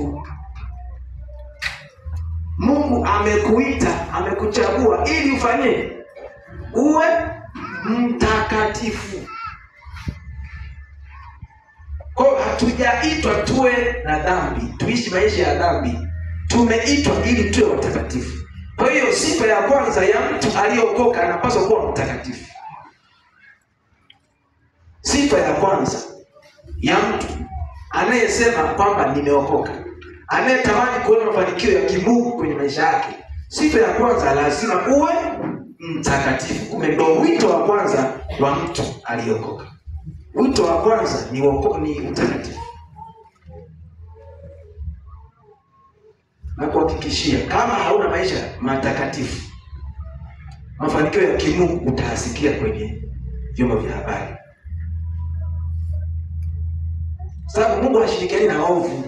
mtakatifu. Mungu amekuita, amekuchagua ili ufanye uwe mtakatifu. Kwa hatujaitwa tuwe na dhambi, tuishi maisha ya dhambi. Tumeitwa ili tuwe watakatifu. Kwa hiyo sifa ya kwanza ya mtu aliyeokoka anapaswa kuwa mtakatifu. Sifa ya kwanza ya mtu anayesema kwamba nimeokoka, anayetamani kuona mafanikio ya kimungu kwenye maisha yake, sifa ya kwanza lazima uwe mtakatifu. Kumbe ndio wito wa kwanza wa mtu aliyeokoka. Wito wa kwanza ni utakatifu. Na kuhakikishia kama hauna maisha matakatifu, mafanikio ya kimungu utahasikia kwenye vyombo vya habari. Sababu Mungu hashirikiani na waovu.